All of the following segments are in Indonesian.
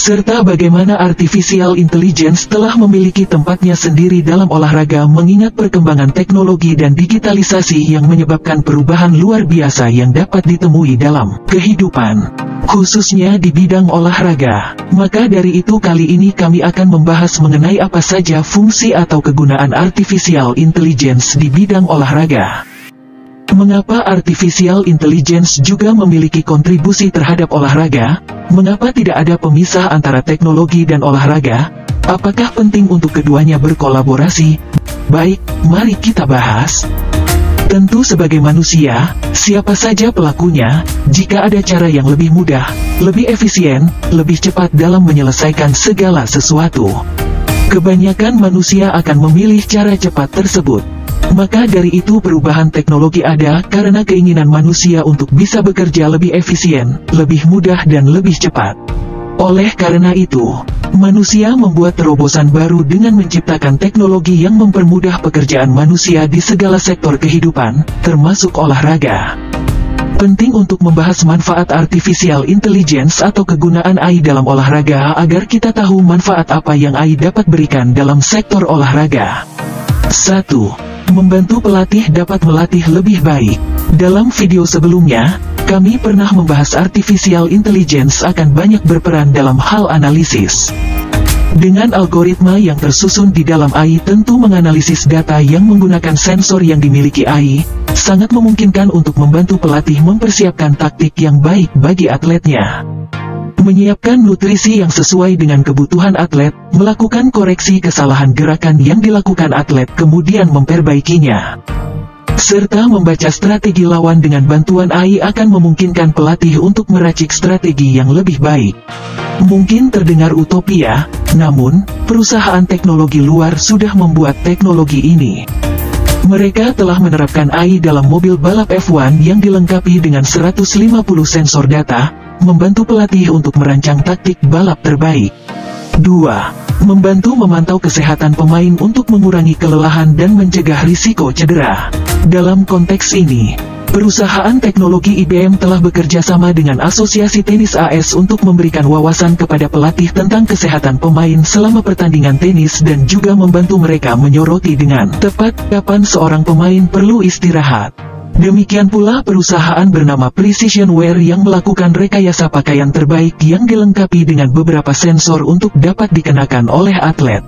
serta bagaimana artificial intelligence telah memiliki tempatnya sendiri dalam olahraga mengingat perkembangan teknologi dan digitalisasi yang menyebabkan perubahan luar biasa yang dapat ditemui dalam kehidupan, khususnya di bidang olahraga. Maka dari itu kali ini kami akan membahas mengenai apa saja fungsi atau kegunaan artificial intelligence di bidang olahraga. Mengapa artificial intelligence juga memiliki kontribusi terhadap olahraga? Mengapa tidak ada pemisah antara teknologi dan olahraga? Apakah penting untuk keduanya berkolaborasi? Baik, mari kita bahas. Tentu sebagai manusia, siapa saja pelakunya, jika ada cara yang lebih mudah, lebih efisien, lebih cepat dalam menyelesaikan segala sesuatu, kebanyakan manusia akan memilih cara cepat tersebut. Maka dari itu perubahan teknologi ada karena keinginan manusia untuk bisa bekerja lebih efisien, lebih mudah dan lebih cepat. Oleh karena itu, manusia membuat terobosan baru dengan menciptakan teknologi yang mempermudah pekerjaan manusia di segala sektor kehidupan, termasuk olahraga. Penting untuk membahas manfaat artificial intelligence atau kegunaan AI dalam olahraga agar kita tahu manfaat apa yang AI dapat berikan dalam sektor olahraga. 1. Membantu pelatih dapat melatih lebih baik. Dalam video sebelumnya, kami pernah membahas artificial intelligence akan banyak berperan dalam hal analisis. Dengan algoritma yang tersusun di dalam AI tentu menganalisis data yang menggunakan sensor yang dimiliki AI, sangat memungkinkan untuk membantu pelatih mempersiapkan taktik yang baik bagi atletnya. Menyiapkan nutrisi yang sesuai dengan kebutuhan atlet, melakukan koreksi kesalahan gerakan yang dilakukan atlet kemudian memperbaikinya, serta membaca strategi lawan dengan bantuan AI akan memungkinkan pelatih untuk meracik strategi yang lebih baik. Mungkin terdengar utopia, namun, perusahaan teknologi luar sudah membuat teknologi ini. Mereka telah menerapkan AI dalam mobil balap F1 yang dilengkapi dengan 150 sensor data, membantu pelatih untuk merancang taktik balap terbaik. 2. Membantu memantau kesehatan pemain untuk mengurangi kelelahan dan mencegah risiko cedera. Dalam konteks ini, perusahaan teknologi IBM telah bekerja sama dengan Asosiasi Tenis AS untuk memberikan wawasan kepada pelatih tentang kesehatan pemain selama pertandingan tenis dan juga membantu mereka menyoroti dengan tepat kapan seorang pemain perlu istirahat. Demikian pula perusahaan bernama Precision Wear yang melakukan rekayasa pakaian terbaik yang dilengkapi dengan beberapa sensor untuk dapat dikenakan oleh atlet.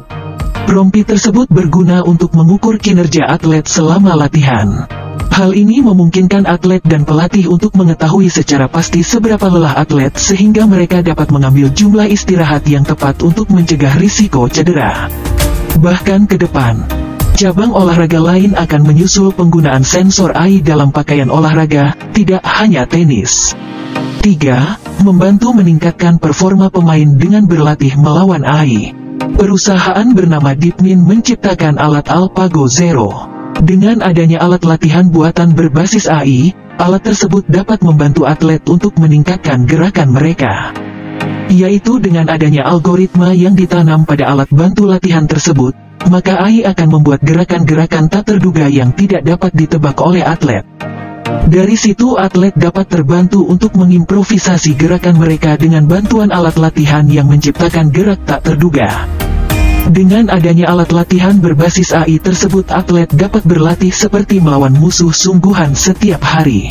Rompi tersebut berguna untuk mengukur kinerja atlet selama latihan. Hal ini memungkinkan atlet dan pelatih untuk mengetahui secara pasti seberapa lelah atlet sehingga mereka dapat mengambil jumlah istirahat yang tepat untuk mencegah risiko cedera. Bahkan ke depan, cabang olahraga lain akan menyusul penggunaan sensor AI dalam pakaian olahraga, tidak hanya tenis. 3. Membantu meningkatkan performa pemain dengan berlatih melawan AI. Perusahaan bernama DeepMind menciptakan alat AlphaGo Zero. Dengan adanya alat latihan buatan berbasis AI, alat tersebut dapat membantu atlet untuk meningkatkan gerakan mereka, yaitu dengan adanya algoritma yang ditanam pada alat bantu latihan tersebut. Maka AI akan membuat gerakan-gerakan tak terduga yang tidak dapat ditebak oleh atlet. Dari situ atlet dapat terbantu untuk mengimprovisasi gerakan mereka dengan bantuan alat latihan yang menciptakan gerak tak terduga. Dengan adanya alat latihan berbasis AI tersebut atlet dapat berlatih seperti melawan musuh sungguhan setiap hari.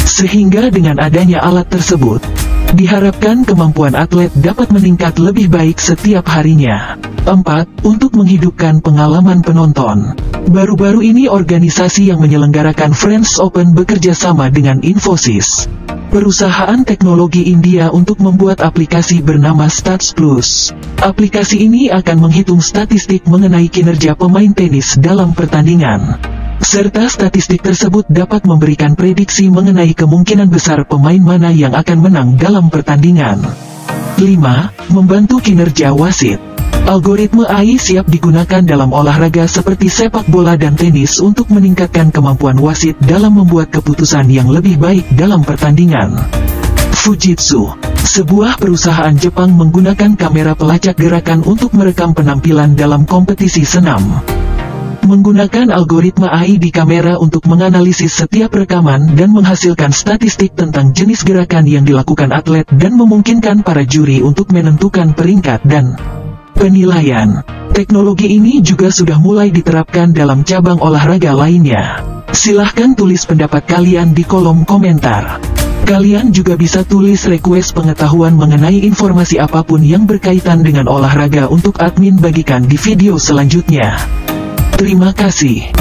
Sehingga dengan adanya alat tersebut, diharapkan kemampuan atlet dapat meningkat lebih baik setiap harinya. 4. Untuk menghidupkan pengalaman penonton. Baru-baru ini organisasi yang menyelenggarakan French Open bekerja sama dengan Infosys, perusahaan teknologi India, untuk membuat aplikasi bernama Stats Plus. Aplikasi ini akan menghitung statistik mengenai kinerja pemain tenis dalam pertandingan, serta statistik tersebut dapat memberikan prediksi mengenai kemungkinan besar pemain mana yang akan menang dalam pertandingan. 5. Membantu kinerja wasit. Algoritma AI siap digunakan dalam olahraga seperti sepak bola dan tenis untuk meningkatkan kemampuan wasit dalam membuat keputusan yang lebih baik dalam pertandingan. Fujitsu, sebuah perusahaan Jepang, menggunakan kamera pelacak gerakan untuk merekam penampilan dalam kompetisi senam. Menggunakan algoritma AI di kamera untuk menganalisis setiap rekaman dan menghasilkan statistik tentang jenis gerakan yang dilakukan atlet dan memungkinkan para juri untuk menentukan peringkat dan penilaian. Teknologi ini juga sudah mulai diterapkan dalam cabang olahraga lainnya. Silahkan tulis pendapat kalian di kolom komentar. Kalian juga bisa tulis request pengetahuan mengenai informasi apapun yang berkaitan dengan olahraga untuk admin bagikan di video selanjutnya. Terima kasih.